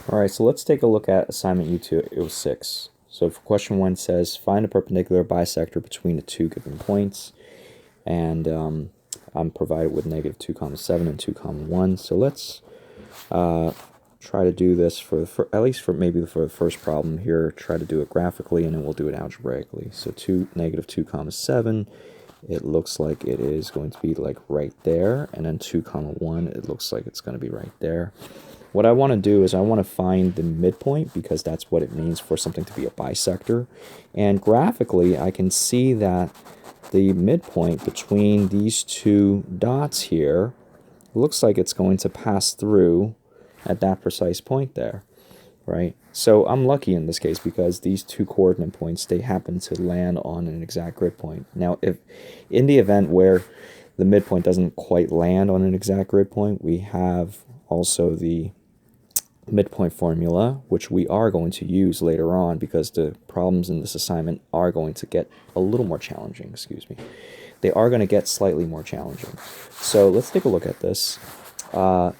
Alright, so let's take a look at assignment U2A06. So for question 1 says, find a perpendicular bisector between the two given points. And I'm provided with negative 2, 7 and 2, 1. So let's try to do this at least for the first problem here. Try to do it graphically, and then we'll do it algebraically. So negative 2, 7, it looks like it is going to be like right there. And then 2, 1, it looks like it's going to be right there. What I want to do is I want to find the midpoint, because that's what it means for something to be a bisector. And graphically, I can see that the midpoint between these two dots here looks like it's going to pass through at that precise point there, right? So I'm lucky in this case because these two coordinate points, they happen to land on an exact grid point. Now, if in the event where the midpoint doesn't quite land on an exact grid point, we have also the midpoint formula, which we are going to use later on because the problems in this assignment are going to get a little more challenging, excuse me. They are going to get slightly more challenging. So let's take a look at this. Now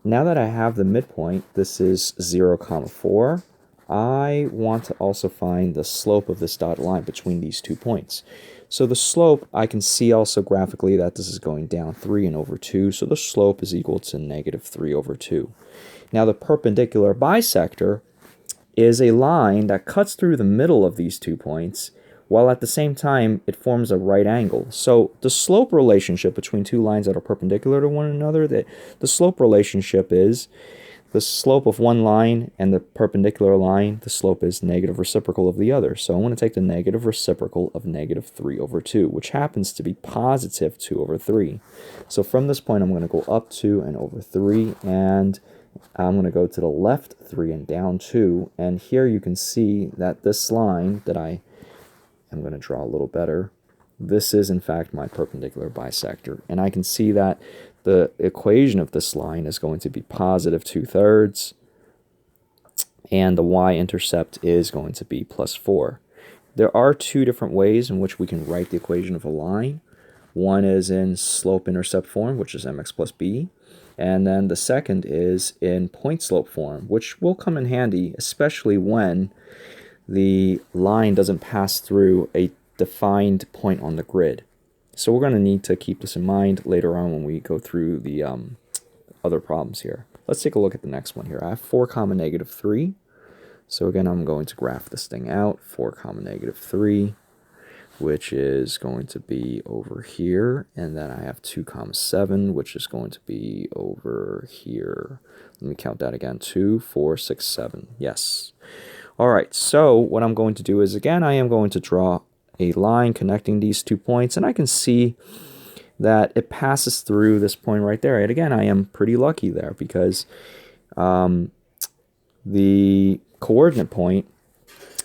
that I have the midpoint, this is 0, 4. I want to also find the slope of this dotted line between these 2 points. So the slope, I can see also graphically that this is going down 3 and over 2, so the slope is equal to negative 3 over 2. Now the perpendicular bisector is a line that cuts through the middle of these 2 points, while at the same time it forms a right angle. So the slope relationship between two lines that are perpendicular to one another, the slope relationship is the slope of one line and the perpendicular line, the slope is negative reciprocal of the other. So I'm going to take the negative reciprocal of negative 3 over 2, which happens to be positive 2 over 3. So from this point, I'm going to go up 2 and over 3, and I'm going to go to the left 3 and down 2. And here you can see that this line that I'm going to draw a little better, this is in fact my perpendicular bisector. And I can see that the equation of this line is going to be positive 2/3, and the y-intercept is going to be plus 4. There are two different ways in which we can write the equation of a line. One is in slope-intercept form, which is mx plus b, and then the second is in point-slope form, which will come in handy, especially when the line doesn't pass through a defined point on the grid. So we're going to need to keep this in mind later on when we go through the other problems here. Let's take a look at the next one here. I have 4, negative 3. So again, I'm going to graph this thing out. 4, negative 3, which is going to be over here. And then I have 2, 7, which is going to be over here. Let me count that again. 2, 4, 6, 7. Yes. All right, so what I'm going to do is, again, I am going to draw a line connecting these 2 points, and I can see that it passes through this point right there. And again, I am pretty lucky there because the coordinate point,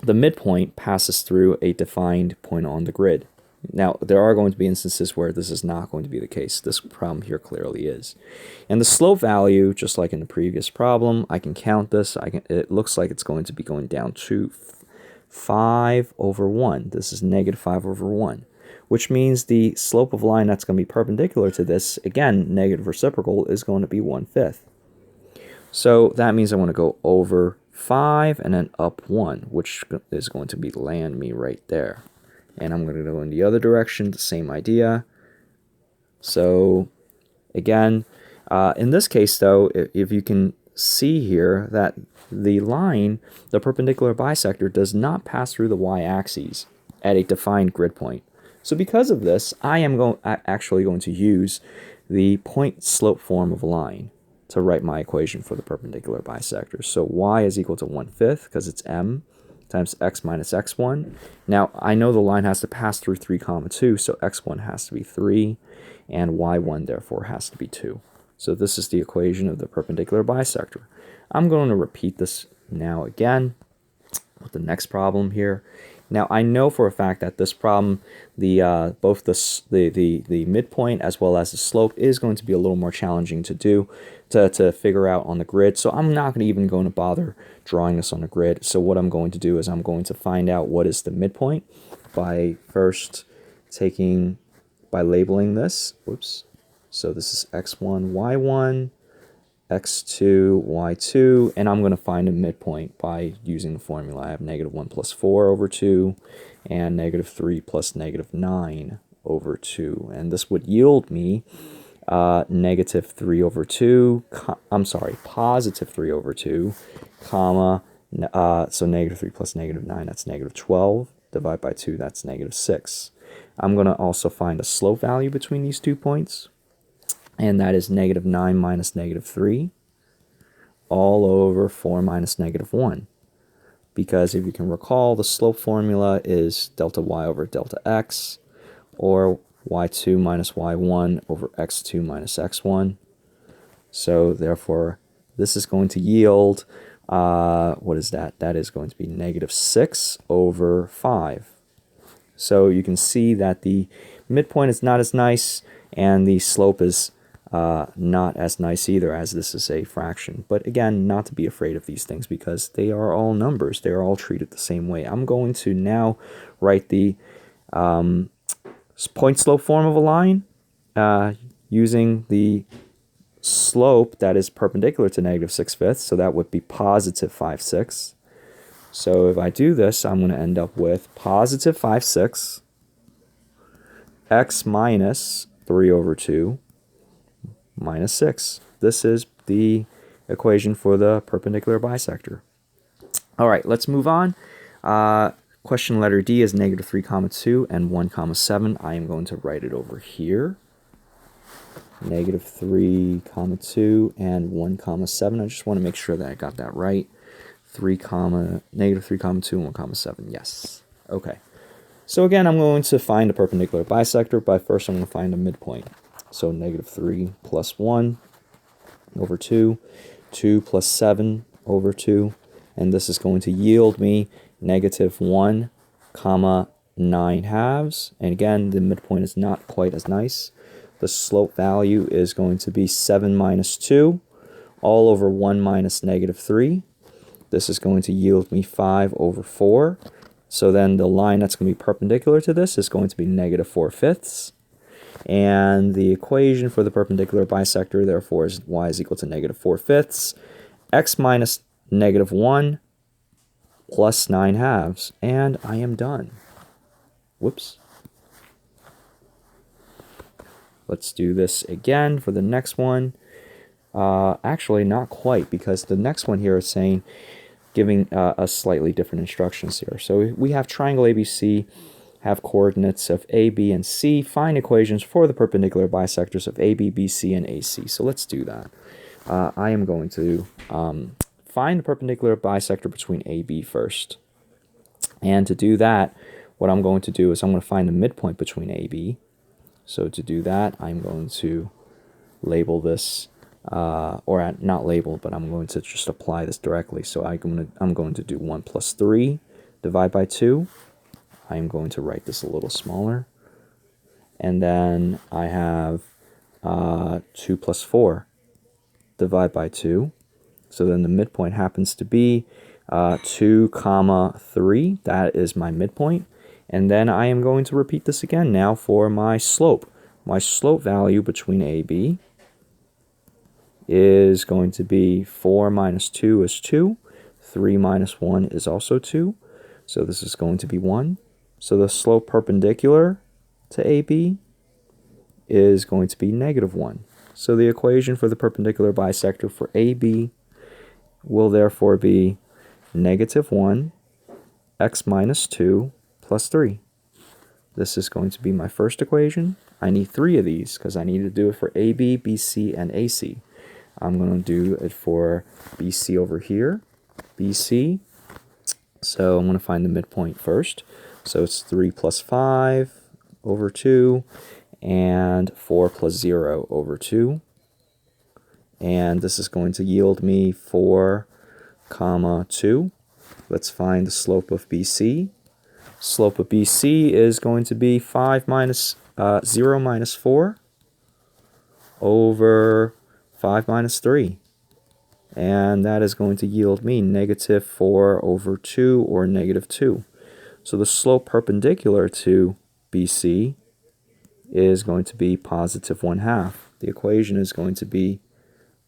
the midpoint, passes through a defined point on the grid. Now, there are going to be instances where this is not going to be the case. This problem here clearly is. And the slope value, just like in the previous problem, I can count this. It looks like it's going to be going down to 5 over 1. This is negative 5 over 1, which means the slope of a line that's going to be perpendicular to this, again, negative reciprocal, is going to be 1/5. So that means I want to go over 5 and then up 1, which is going to be land me right there. And I'm going to go in the other direction, the same idea. So again, in this case though, if you can see here that the line, the perpendicular bisector, does not pass through the y-axis at a defined grid point. So because of this, I am actually going to use the point slope form of a line to write my equation for the perpendicular bisector. So y is equal to 1/5 because it's m times x minus x1. Now, I know the line has to pass through 3, 2, so x1 has to be 3, and y1 therefore has to be 2. So this is the equation of the perpendicular bisector. I'm going to repeat this now again with the next problem here. Now, I know for a fact that this problem, both the midpoint as well as the slope is going to be a little more challenging to do, to figure out on the grid. So I'm not even going to bother drawing this on the grid. So what I'm going to do is I'm going to find out what is the midpoint by first by labeling this. Whoops. So this is x1, y1, x2, y2, and I'm going to find a midpoint by using the formula. I have negative 1 plus 4 over 2, and negative 3 plus negative 9 over 2. And this would yield me negative 3 over 2, positive 3 over 2, comma, so negative 3 plus negative 9, that's negative 12. Divide by 2, that's negative 6. I'm going to also find a slope value between these 2 points, and that is negative 9 minus negative 3, all over 4 minus negative 1. Because if you can recall, the slope formula is delta y over delta x, or y2 minus y1 over x2 minus x1. So therefore, this is going to yield, what is that? That is going to be negative 6 over 5. So you can see that the midpoint is not as nice, and the slope is not as nice either, as this is a fraction. But again, not to be afraid of these things, because they are all numbers. They are all treated the same way. I'm going to now write the point slope form of a line using the slope that is perpendicular to negative 6/5, so that would be positive 5/6. So if I do this, I'm going to end up with positive 5/6 x minus 3 over 2 minus 6. This is the equation for the perpendicular bisector. All right, let's move on. Question letter D is negative 3 comma 2 and 1 comma 7. I am going to write it over here. Negative 3 comma 2 and 1 comma 7. I just want to make sure that I got that right. Negative 3 comma 2 and 1 comma 7. Yes. Okay. So again, I'm going to find a perpendicular bisector, but first I'm going to find a midpoint. So negative 3 plus 1 over 2, 2 plus 7 over 2, and this is going to yield me negative 1 comma 9 halves. And again, the midpoint is not quite as nice. The slope value is going to be 7 minus 2, all over 1 minus negative 3. This is going to yield me 5 over 4. So then the line that's going to be perpendicular to this is going to be negative 4/5. And the equation for the perpendicular bisector, therefore, is y is equal to negative 4/5. X minus negative 1 plus 9 halves. And I am done. Whoops. Let's do this again for the next one. Actually, not quite, because the next one here is saying, giving us slightly different instructions here. So we have triangle ABC, have coordinates of A, B, and C. Find equations for the perpendicular bisectors of AB, BC, and AC. So let's do that. I am going to find the perpendicular bisector between AB first. And to do that, what I'm going to do is I'm going to find the midpoint between AB. So to do that, I'm going to label this, or not label, but I'm going to just apply this directly. So I'm going to do 1 plus 3, divide by 2. I'm going to write this a little smaller. And then I have 2 plus 4, divide by 2. So then the midpoint happens to be 2 comma 3. That is my midpoint. And then I am going to repeat this again now for my slope. My slope value between AB is going to be 4 minus 2 is 2. 3 minus 1 is also 2. So this is going to be 1. So the slope perpendicular to AB is going to be negative 1. So the equation for the perpendicular bisector for AB will therefore be negative 1 x minus 2 plus 3. This is going to be my first equation. I need 3 of these because I need to do it for AB, BC, and AC. I'm going to do it for BC over here, BC. So I'm going to find the midpoint first. So it's 3 plus 5 over 2 and 4 plus 0 over 2. And this is going to yield me 4 comma 2. Let's find the slope of BC. Slope of BC is going to be 5 minus 0 minus 4 over 5 minus 3. And that is going to yield me negative 4 over 2, or negative 2. So the slope perpendicular to BC is going to be positive 1/2. The equation is going to be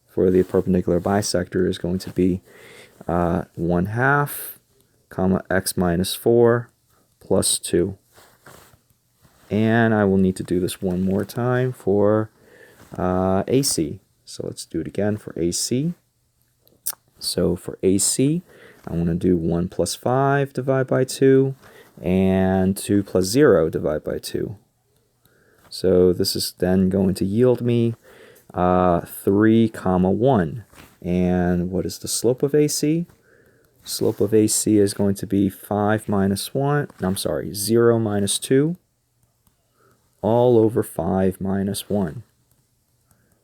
for the perpendicular bisector is going to be 1/2, comma, x minus 4 plus 2. And I will need to do this one more time for AC. So let's do it again for AC. So for AC, I want to do 1 plus 5 divided by 2, and 2 plus 0 divided by 2. So this is then going to yield me 3 comma 1. And what is the slope of AC? Slope of AC is going to be 5 minus 1, I'm sorry, 0 minus 2, all over 5 minus 1.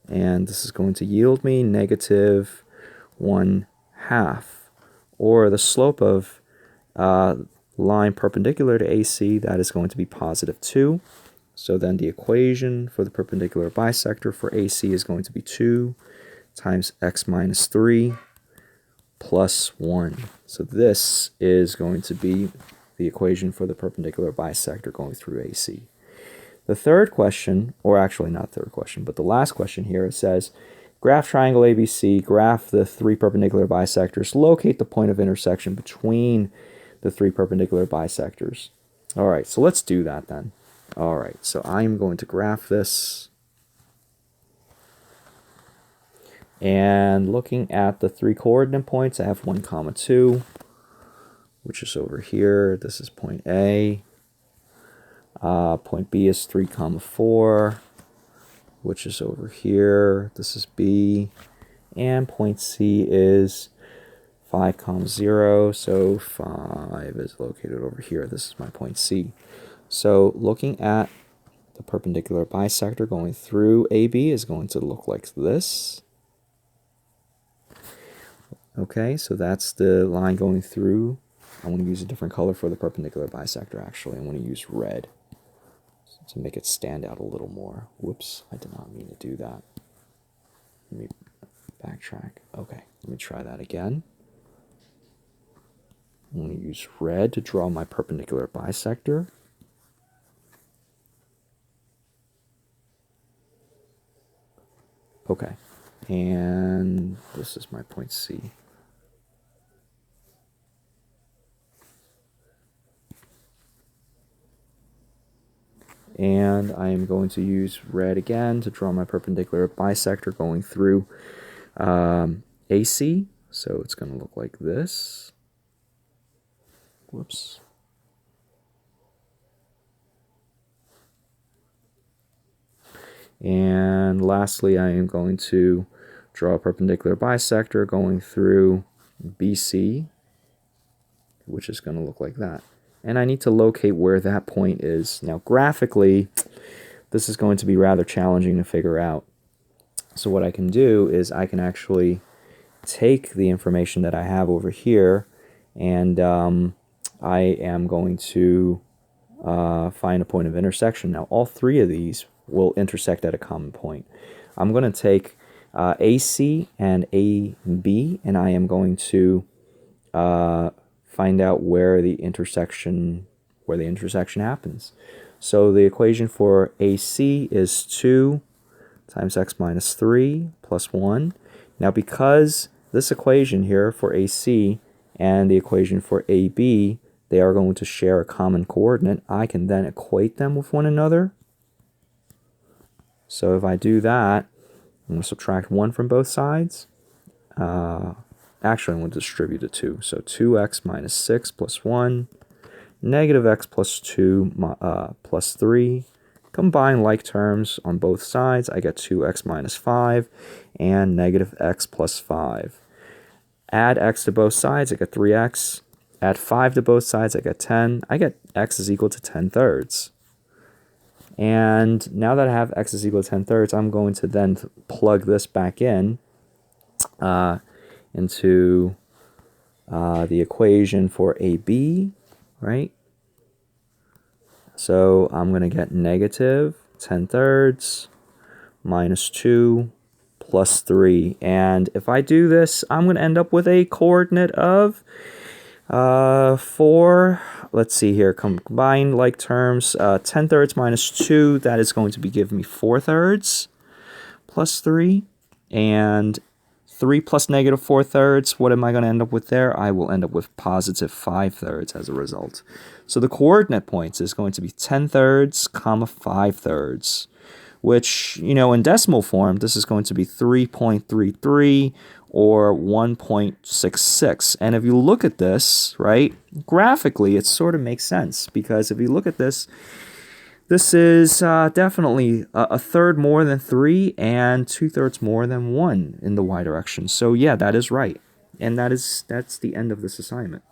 And this is going to yield me negative 1/2. Or the slope of line perpendicular to AC, that is going to be positive 2. So then the equation for the perpendicular bisector for AC is going to be 2 times x minus 3 plus 1. So this is going to be the equation for the perpendicular bisector going through AC. The third question, or actually not third question, but the last question here, it says, graph triangle ABC, graph the 3 perpendicular bisectors, locate the point of intersection between the 3 perpendicular bisectors. All right, so let's do that then. All right, so I'm going to graph this. And looking at the 3 coordinate points, I have 1 comma 2, which is over here. This is point A. Point B is 3 comma 4, which is over here. This is B. And point C is 5 comma 0. So 5 is located over here. This is my point C. So looking at the perpendicular bisector going through AB is going to look like this. Okay, so that's the line going through. I want to use a different color for the perpendicular bisector, actually. I want to use red to make it stand out a little more. Whoops, I did not mean to do that. Let me backtrack. Okay, let me try that again. I'm going to use red to draw my perpendicular bisector. Okay, and this is my point C. And I am going to use red again to draw my perpendicular bisector going through AC. So it's going to look like this. Whoops. And lastly, I am going to draw a perpendicular bisector going through BC, which is going to look like that. And I need to locate where that point is. Now, graphically, this is going to be rather challenging to figure out. So what I can do is I can actually take the information that I have over here, and I am going to find a point of intersection. Now, all 3 of these will intersect at a common point. I'm going to take AC and AB, and I am going to find out where the intersection happens. So the equation for AC is 2 times x minus 3 plus 1. Now, because this equation here for AC and the equation for AB, they are going to share a common coordinate, I can then equate them with one another. So if I do that, I'm going to subtract 1 from both sides. Actually, I'm going to distribute the 2. So 2x minus 6 plus 1, negative x plus 2 plus 3. Combine like terms on both sides. I get 2x minus 5 and negative x plus 5. Add x to both sides, I get 3x. Add 5 to both sides, I get 10. I get x is equal to 10/3. And now that I have x is equal to 10/3, I'm going to then plug this back in into the equation for AB, right? So I'm going to get negative 10/3 minus 2 plus 3. And if I do this, I'm going to end up with a coordinate of 4. Let's see here. Combine like terms. 10/3 minus 2, that is going to be giving me 4/3 plus 3. And 3 plus negative 4/3, what am I going to end up with there? I will end up with positive 5/3 as a result. So the coordinate points is going to be 10/3, 5/3, which, in decimal form, this is going to be 3.33 or 1.66. And if you look at this, right, graphically, it sort of makes sense, because if you look at this, this is definitely a third more than 3 and 2/3 more than 1 in the y direction. So yeah, that is right. And that's the end of this assignment.